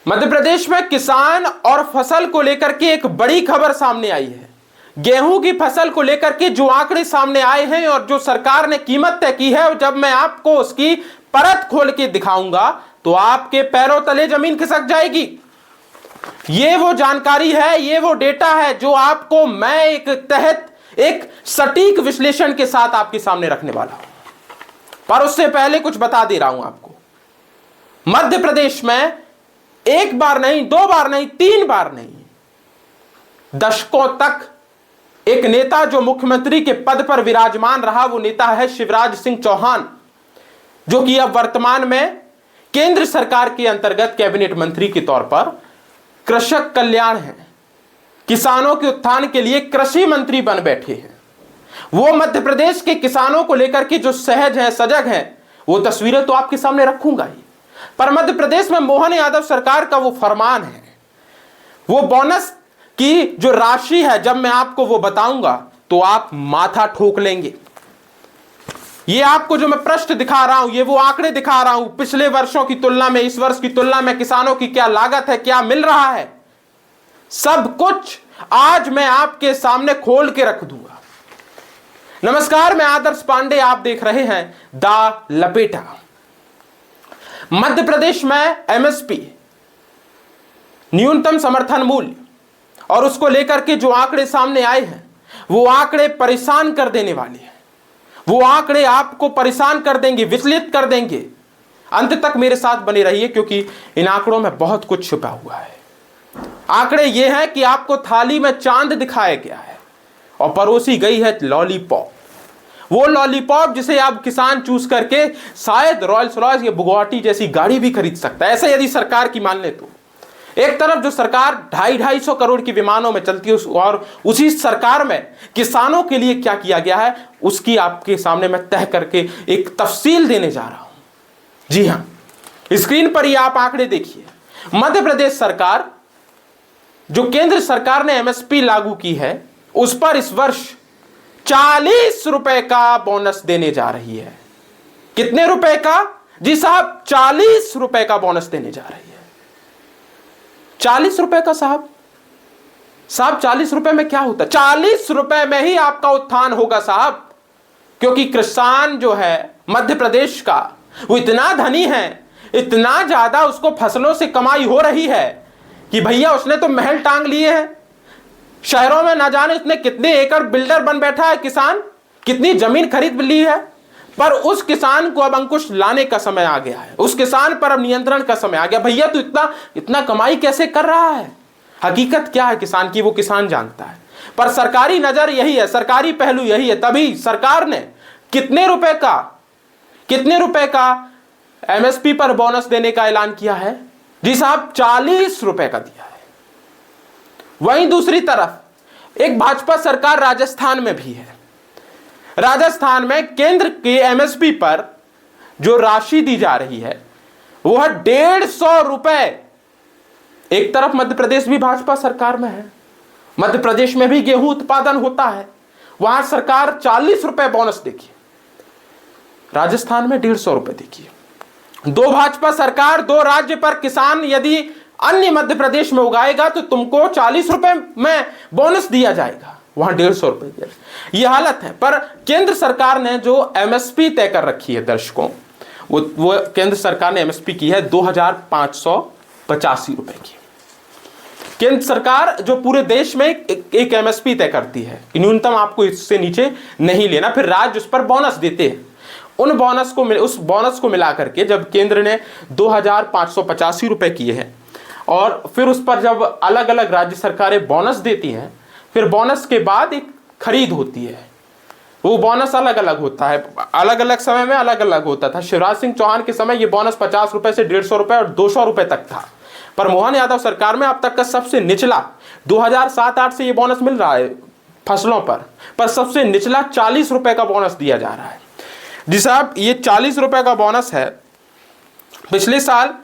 मध्य प्रदेश में किसान और फसल को लेकर के एक बड़ी खबर सामने आई है। गेहूं की फसल को लेकर के जो आंकड़े सामने आए हैं और जो सरकार ने कीमत तय की है, जब मैं आपको उसकी परत खोल के दिखाऊंगा तो आपके पैरों तले जमीन खिसक जाएगी। ये वो जानकारी है, ये वो डेटा है जो आपको मैं एक सटीक विश्लेषण के साथ आपके सामने रखने वाला हूं। पर उससे पहले कुछ बता दे रहा हूं आपको। मध्य प्रदेश में एक बार नहीं, दो बार नहीं, तीन बार नहीं, दशकों तक एक नेता जो मुख्यमंत्री के पद पर विराजमान रहा, वो नेता है शिवराज सिंह चौहान, जो कि अब वर्तमान में केंद्र सरकार के अंतर्गत कैबिनेट मंत्री के तौर पर कृषक कल्याण है। किसानों के उत्थान के लिए कृषि मंत्री बन बैठे हैं। वो मध्य प्रदेश के किसानों को लेकर के जो सहज हैं, सजग हैं, वो तस्वीरें तो आपके सामने रखूंगा ही। पर मध्य प्रदेश में मोहन यादव सरकार का वो फरमान है, वो बोनस की जो राशि है, जब मैं आपको वो बताऊंगा तो आप माथा ठोक लेंगे। ये आपको जो मैं प्रश्न दिखा रहा हूं, ये वो आंकड़े दिखा रहा हूं, पिछले वर्षों की तुलना में, इस वर्ष की तुलना में किसानों की क्या लागत है, क्या मिल रहा है, सब कुछ आज मैं आपके सामने खोल के रख दूंगा। नमस्कार, मैं आदर्श पांडे, आप देख रहे हैं द लपेटा। मध्य प्रदेश में एमएसपी, न्यूनतम समर्थन मूल्य, और उसको लेकर के जो आंकड़े सामने आए हैं, वो आंकड़े परेशान कर देने वाले हैं। वो आंकड़े आपको परेशान कर देंगे, विचलित कर देंगे। अंत तक मेरे साथ बने रहिए, क्योंकि इन आंकड़ों में बहुत कुछ छुपा हुआ है। आंकड़े ये हैं कि आपको थाली में चांद दिखाया गया है और परोसी गई है लॉलीपॉप। वो लॉलीपॉप जिसे आप किसान चूस करके शायद रॉयल्स रॉयस या बुगाटी जैसी गाड़ी भी खरीद सकता है, ऐसे यदि सरकार की मान ले तो। एक तरफ जो सरकार 250-250 करोड़ की विमानों में चलती है, और उसी सरकार में किसानों के लिए क्या किया गया है, उसकी आपके सामने मैं तय करके एक तफसील देने जा रहा हूं। जी हां, स्क्रीन पर ही आप आंकड़े देखिए। मध्य प्रदेश सरकार, जो केंद्र सरकार ने एमएसपी लागू की है, उस पर इस वर्ष 40 रुपए का बोनस देने जा रही है। कितने रुपए का? जी साहब, 40 रुपए का बोनस देने जा रही है। 40 रुपए का साहब 40 रुपए में क्या होता है? 40 रुपए में ही आपका उत्थान होगा साहब, क्योंकि किसान जो है मध्य प्रदेश का, वो इतना धनी है, इतना ज्यादा उसको फसलों से कमाई हो रही है कि भैया उसने तो महल टांग लिए हैं। शहरों में ना जाने उसने कितने एकड़ बिल्डर बन बैठा है किसान, कितनी जमीन खरीद ली है। पर उस किसान को अब अंकुश लाने का समय आ गया है, उस किसान पर अब नियंत्रण का समय आ गया। भैया तू इतना कमाई कैसे कर रहा है? हकीकत क्या है किसान की, वो किसान जानता है। पर सरकारी नजर यही है, सरकारी पहलू यही है। तभी सरकार ने कितने रुपए का एमएसपी पर बोनस देने का ऐलान किया है? जी साहब, 40 रुपए का दिया है। वहीं दूसरी तरफ एक भाजपा सरकार राजस्थान में भी है। राजस्थान में केंद्र के एमएसपी पर जो राशि दी जा रही है, वो है 150 रुपए। एक तरफ मध्य प्रदेश भी भाजपा सरकार में है, मध्य प्रदेश में भी गेहूं उत्पादन होता है, वहां सरकार 40 रुपए बोनस देगी। राजस्थान में 150 रुपए देखिए। दो भाजपा सरकार, दो राज्य पर किसान यदि अन्य मध्य प्रदेश में उगाएगा तो तुमको 40 रुपए में बोनस दिया जाएगा, वहां 150 रुपए। यह हालत है। पर केंद्र सरकार ने जो एमएसपी तय कर रखी है दर्शकों, वो केंद्र सरकार ने एमएसपी की है 2585 रुपए की। केंद्र सरकार जो पूरे देश में एक एमएसपी तय करती है कि न्यूनतम आपको इससे नीचे नहीं लेना, फिर राज्य उस पर बोनस देते हैं। उस बोनस को मिलाकर के जब केंद्र ने 2585 रुपए किए हैं, और फिर उस पर जब अलग अलग राज्य सरकारें बोनस देती हैं, फिर बोनस के बाद एक खरीद होती है। वो बोनस अलग अलग होता है, अलग अलग समय में अलग अलग होता था। शिवराज सिंह चौहान के समय ये बोनस 50 रुपए से 150 रुपए और 200 रुपए तक था। पर मोहन यादव सरकार में अब तक का सबसे निचला 2007-8 से ये बोनस मिल रहा है फसलों पर सबसे निचला 40 रुपए का बोनस दिया जा रहा है। जी साहब, ये 40 रुपए का बोनस है। पिछले साल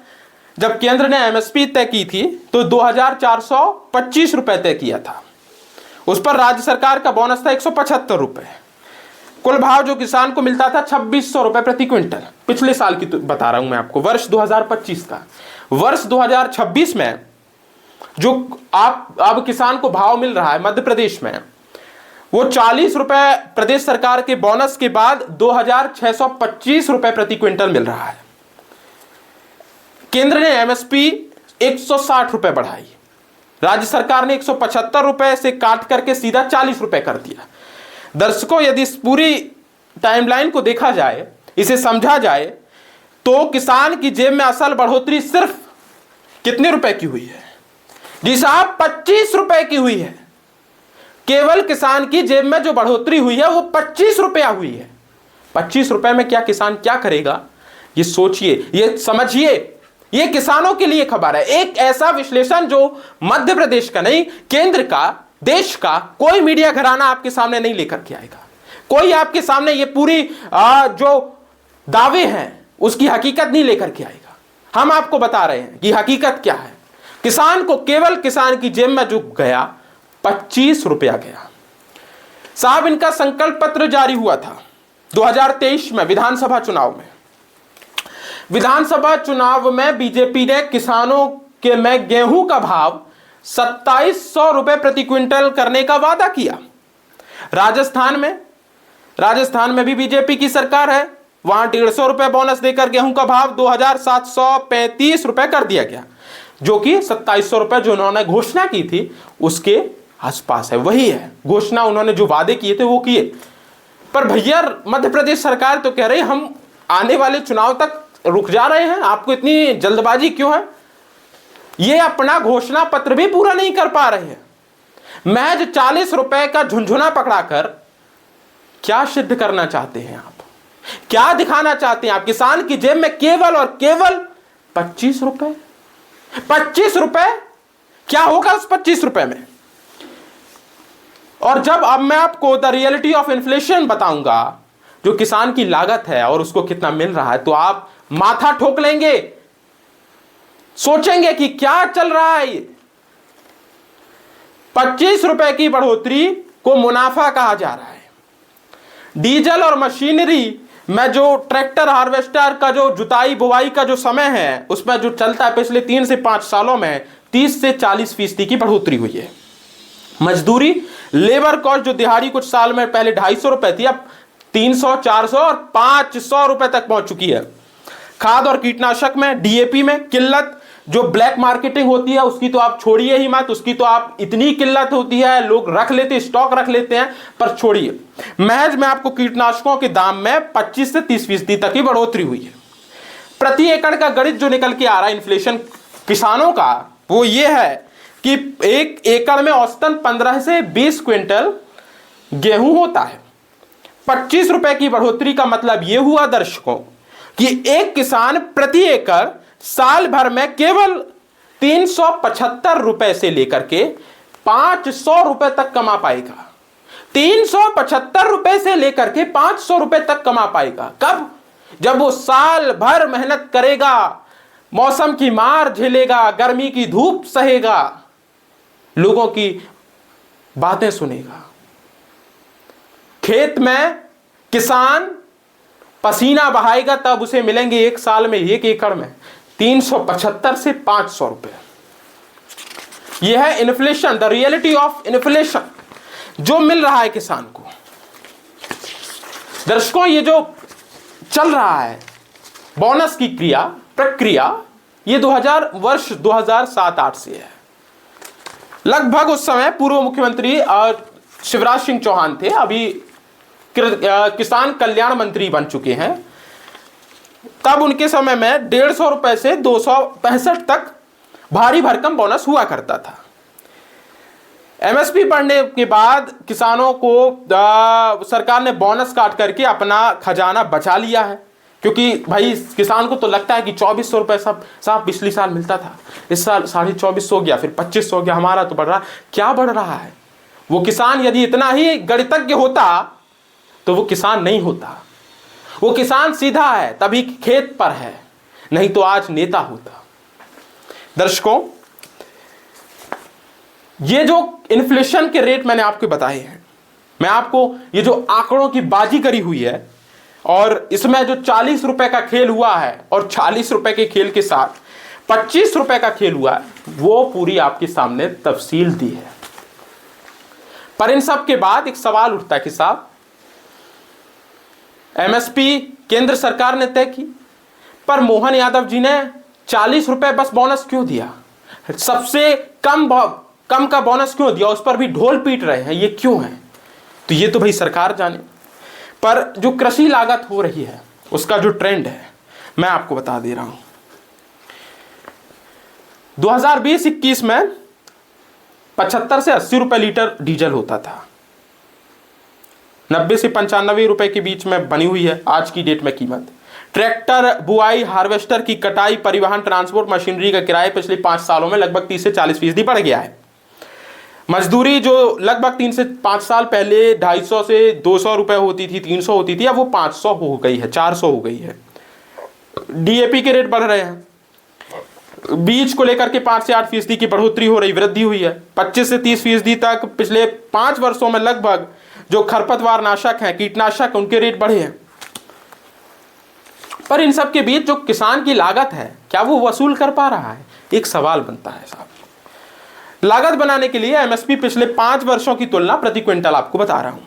जब केंद्र ने एमएसपी तय की थी तो 2425 रुपए तय किया था। उस पर राज्य सरकार का बोनस था 175 रुपए। कुल भाव जो किसान को मिलता था 2600 रुपए प्रति क्विंटल। पिछले साल की तो बता रहा हूं मैं आपको, वर्ष 2025 का। वर्ष 2026 में जो आप अब किसान को भाव मिल रहा है मध्य प्रदेश में, वो 40 रुपए प्रदेश सरकार के बोनस के बाद 2625 रुपए प्रति क्विंटल मिल रहा है। केंद्र ने एमएसपी 160 रुपए बढ़ाई, राज्य सरकार ने 175 रुपए से काट करके सीधा 40 रुपए कर दिया। दर्शकों, यदि इस पूरी टाइमलाइन को देखा जाए, इसे समझा जाए, तो किसान की जेब में असल बढ़ोतरी सिर्फ कितने रुपए की हुई है? जी साहब, 25 रुपए की हुई है। केवल किसान की जेब में जो बढ़ोतरी हुई है वो 25 रुपया हुई है। 25 रुपए में क्या किसान क्या करेगा, ये सोचिए, ये समझिए। ये किसानों के लिए खबर है। एक ऐसा विश्लेषण जो मध्य प्रदेश का नहीं, केंद्र का, देश का कोई मीडिया घराना आपके सामने नहीं लेकर के आएगा। कोई आपके सामने ये पूरी जो दावे हैं उसकी हकीकत नहीं लेकर के आएगा। हम आपको बता रहे हैं कि हकीकत क्या है। किसान को, केवल किसान की जेब में जो गया 25 रुपया गया। साहब, इनका संकल्प पत्र जारी हुआ था 2023 में विधानसभा चुनाव में। विधानसभा चुनाव में बीजेपी ने किसानों के में गेहूं का भाव 2700 रुपए प्रति क्विंटल करने का वादा किया। राजस्थान में भी बीजेपी की सरकार है, वहां 150 रुपए बोनस देकर गेहूं का भाव 2735 रुपए कर दिया गया, जो कि 2700 रुपए जो उन्होंने घोषणा की थी उसके आसपास है। वही है घोषणा, उन्होंने जो वादे किए थे वो किए। पर भैया, मध्य प्रदेश सरकार तो कह रही हम आने वाले चुनाव तक रुक जा रहे हैं, आपको इतनी जल्दबाजी क्यों है? ये अपना घोषणा पत्र भी पूरा नहीं कर पा रहे हैं। महज 40 रुपए का झुंझुना पकड़ाकर क्या सिद्ध करना चाहते हैं आप? क्या दिखाना चाहते हैं आप? किसान की जेब में केवल और केवल 25 रुपए। 25 रुपए क्या होगा उस 25 रुपए में? और जब अब मैं आपको द रियलिटी ऑफ इन्फ्लेशन बताऊंगा, जो किसान की लागत है और उसको कितना मिल रहा है, तो आप माथा ठोक लेंगे, सोचेंगे कि क्या चल रहा है ये। 25 रुपए की बढ़ोतरी को मुनाफा कहा जा रहा है। डीजल और मशीनरी में जो ट्रैक्टर हार्वेस्टर का जो जुताई बुवाई का जो समय है, उसमें जो चलता है, पिछले 3 से 5 सालों में 30 से 40% की बढ़ोतरी हुई है। मजदूरी, लेबर कॉस्ट जो दिहाड़ी कुछ साल में पहले 250 रुपए थी, अब 300, 400 और 500 रुपए तक पहुंच चुकी है। खाद और कीटनाशक में, डीएपी में किल्लत, जो ब्लैक मार्केटिंग होती है उसकी तो आप छोड़िए ही मत, उसकी तो आप इतनी किल्लत होती है, लोग रख लेते, स्टॉक रख लेते हैं, पर छोड़िए। महज में आपको कीटनाशकों के दाम में 25 से 30% तक की बढ़ोतरी हुई है। प्रति एकड़ का गणित जो निकल के आ रहा है इन्फ्लेशन किसानों का, वो ये है कि 1 एकड़ में औसतन 15 से 20 क्विंटल गेहूं होता है। 25 रुपए की बढ़ोतरी का मतलब यह हुआ दर्शकों कि एक किसान प्रति एकड़ साल भर में केवल 375 रुपए से लेकर के 500 रुपए तक कमा पाएगा। 375 रुपए से लेकर के 500 रुपए तक कमा पाएगा। कब? जब वो साल भर मेहनत करेगा, मौसम की मार झेलेगा, गर्मी की धूप सहेगा, लोगों की बातें सुनेगा। खेत में किसान पसीना बहाएगा, तब उसे मिलेंगे एक साल में 1 एकड़ में 375 से 500 रुपए। यह है inflation, the reality of inflation जो मिल रहा है किसान को। दर्शकों, ये जो चल रहा है बोनस की प्रक्रिया, ये वर्ष 2007-8 से है। लगभग उस समय पूर्व मुख्यमंत्री शिवराज सिंह चौहान थे, अभी किसान कल्याण मंत्री बन चुके हैं। तब उनके समय में 150 रुपए से 265 तक भारी भरकम बोनस हुआ करता था। एमएसपी बढ़ने के बाद किसानों को सरकार ने बोनस काट करके अपना खजाना बचा लिया है, क्योंकि भाई किसान को तो लगता है कि 2400 रुपए साहब पिछले साल मिलता था, इस साल 2450 हो गया, फिर 2500 हो गया, हमारा तो बढ़ रहा। क्या बढ़ रहा है? वो किसान यदि इतना ही गणितज्ञ होता तो वो किसान नहीं होता। वो किसान सीधा है, तभी खेत पर है, नहीं तो आज नेता होता। दर्शकों, ये जो इन्फ्लेशन के रेट मैंने आपको बताए हैं, मैं आपको ये जो आंकड़ों की बाजी करी हुई है, और इसमें जो 40 रुपए का खेल हुआ है, और 40 रुपए के खेल के साथ 25 रुपए का खेल हुआ है, वो पूरी आपके सामने तफसील दी है। पर इन सब के बाद एक सवाल उठता है कि साहब एमएसपी केंद्र सरकार ने तय की, पर मोहन यादव जी ने 40 रुपए बस बोनस क्यों दिया? सबसे कम का बोनस क्यों दिया? उस पर भी ढोल पीट रहे हैं, ये क्यों है? तो ये तो भाई सरकार जाने। पर जो कृषि लागत हो रही है उसका जो ट्रेंड है मैं आपको बता दे रहा हूं। 2020-21 में 75 से 80 रुपए लीटर डीजल होता था, 90 से 95 रुपए के बीच में बनी हुई है आज की डेट में कीमत। ट्रैक्टर, बुआई, हार्वेस्टर की कटाई, परिवहन, ट्रांसपोर्ट, मशीनरी का किराया पिछले 5 सालों में लगभग 30 से 40% बढ़ गया है। मजदूरी जो लगभग 3 से 5 साल पहले 250 से 200 रुपए होती थी, 300 होती थी, अब वो 500 हो गई है, 400 हो गई है। डीएपी के रेट बढ़ रहे हैं, बीज को लेकर के 5 से 8% की बढ़ोतरी हो रही, वृद्धि हुई है। 25 से 30% तक पिछले 5 वर्षों में लगभग जो खरपतवार नाशक हैं, कीटनाशक, उनके रेट बढ़े हैं। पर इन सब के बीच जो किसान की लागत है, क्या वो वसूल कर पा रहा है? एक सवाल बनता है साहब। लागत बनाने के लिए एमएसपी पिछले 5 वर्षों की तुलना प्रति क्विंटल आपको बता रहा हूं।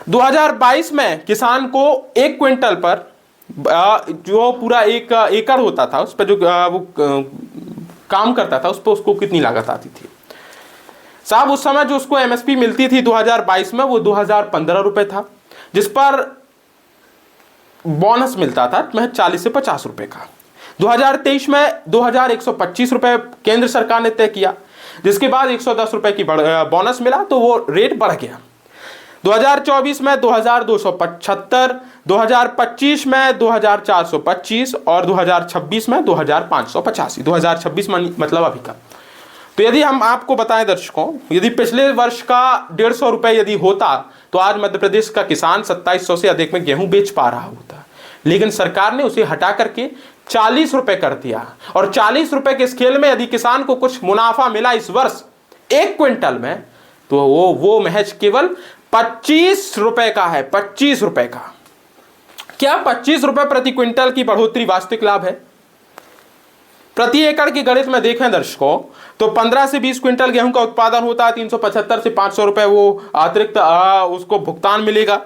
2022 में किसान को 1 क्विंटल पर जो पूरा 1 एकड़ होता था, उस पर जो वो काम करता था, उस पर उसको कितनी लागत आती थी साहब? उस समय जो उसको एमएसपी मिलती थी 2022 में, वो 2015 रुपए था, जिस पर बोनस मिलता था महज 40 से 50 रुपए का। 2023 में 2125 रुपए केंद्र सरकार ने तय किया, जिसके बाद 110 रुपए की बोनस मिला, तो वो रेट बढ़ गया। 2024 में 2275, 2025 में 2425 और 2026 में 2585। 2026 मतलब अभी का। तो यदि हम आपको बताएं दर्शकों, यदि पिछले वर्ष का 150 रुपए यदि होता तो आज मध्य प्रदेश का किसान 2700 से अधिक में गेहूं बेच पा रहा होता, लेकिन सरकार ने उसे हटा करके 40 रुपए कर दिया। और 40 रुपए के स्केल में यदि किसान को कुछ मुनाफा मिला इस वर्ष 1 क्विंटल में, तो वो महज केवल 25 रुपए का है। 25 रुपए का। क्या 25 रुपए प्रति क्विंटल की बढ़ोतरी वास्तविक लाभ है? प्रति एकड़ की गणित में देखें दर्शकों, तो 15 से 20 क्विंटल गेहूं का उत्पादन होता है, 375 से 500 रुपए वो अतिरिक्त उसको भुगतान मिलेगा।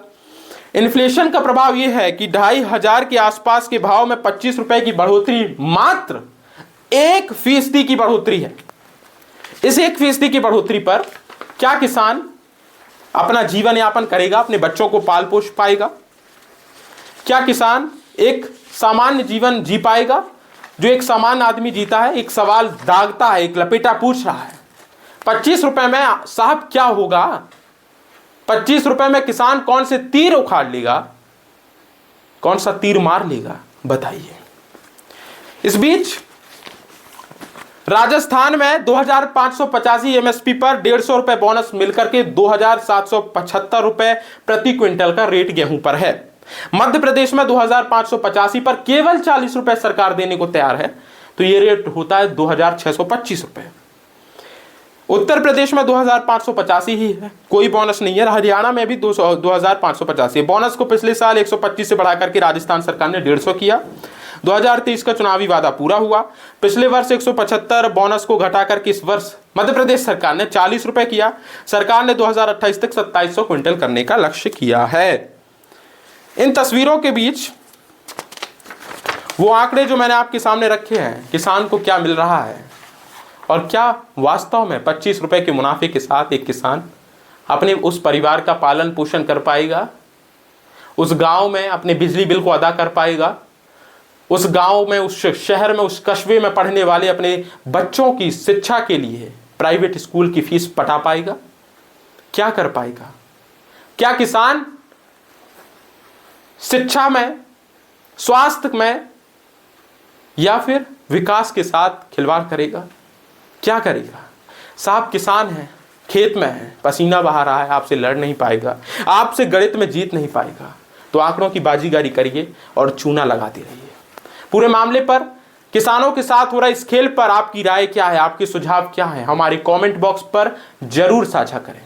इन्फ्लेशन का प्रभाव यह है कि 2500 के आसपास के भाव में 25 रुपए की बढ़ोतरी मात्र 1% की बढ़ोतरी है। इस 1% की बढ़ोतरी पर क्या किसान अपना जीवन यापन करेगा, अपने बच्चों को पाल पोष पाएगा? क्या किसान एक सामान्य जीवन जी पाएगा जो एक सामान्य आदमी जीता है? एक सवाल दागता है, एक लपेटा पूछ रहा है, 25 रुपए में साहब क्या होगा? 25 रुपए में किसान कौन से तीर उखाड़ लेगा, कौन सा तीर मार लेगा, बताइए। इस बीच राजस्थान में 2585 एमएसपी पर 150 रुपए बोनस मिलकर के 2775 रुपए प्रति क्विंटल का रेट गेहूं पर है। मध्य प्रदेश में 2585 पर केवल 40 रुपए सरकार देने को तैयार है, तो यह रेट होता है 2625 रुपए। उत्तर प्रदेश में 2585 ही है, कोई बोनस नहीं है। हरियाणा में भी 2585 है। बोनस को पिछले साल 125 से बढ़ाकर के राजस्थान सरकार ने 150 किया। 2023 का चुनावी वादा पूरा हुआ। पिछले वर्ष 175 बोनस को घटाकर के इस वर्ष मध्य प्रदेश सरकार ने 40 रुपए किया। सरकार ने 2028 तक 2700 क्विंटल करने का लक्ष्य किया है। इन तस्वीरों के बीच वो आंकड़े जो मैंने आपके सामने रखे हैं, किसान को क्या मिल रहा है और क्या वास्तव में 25 रुपए के मुनाफे के साथ एक किसान अपने उस परिवार का पालन पोषण कर पाएगा, उस गांव में अपने बिजली बिल को अदा कर पाएगा, उस गांव में, उस शहर में, उस कस्बे में पढ़ने वाले अपने बच्चों की शिक्षा के लिए प्राइवेट स्कूल की फीस पटा पाएगा? क्या कर पाएगा? क्या किसान शिक्षा में, स्वास्थ्य में या फिर विकास के साथ खिलवाड़ करेगा? क्या करेगा? साहब किसान है, खेत में है, पसीना बहा रहा है, आपसे लड़ नहीं पाएगा, आपसे गणित में जीत नहीं पाएगा। तो आंकड़ों की बाजीगारी करिए और चूना लगाते रहिए। पूरे मामले पर, किसानों के साथ हो रहा इस खेल पर आपकी राय क्या है, आपके सुझाव क्या है, हमारे कमेंट बॉक्स पर जरूर साझा करें।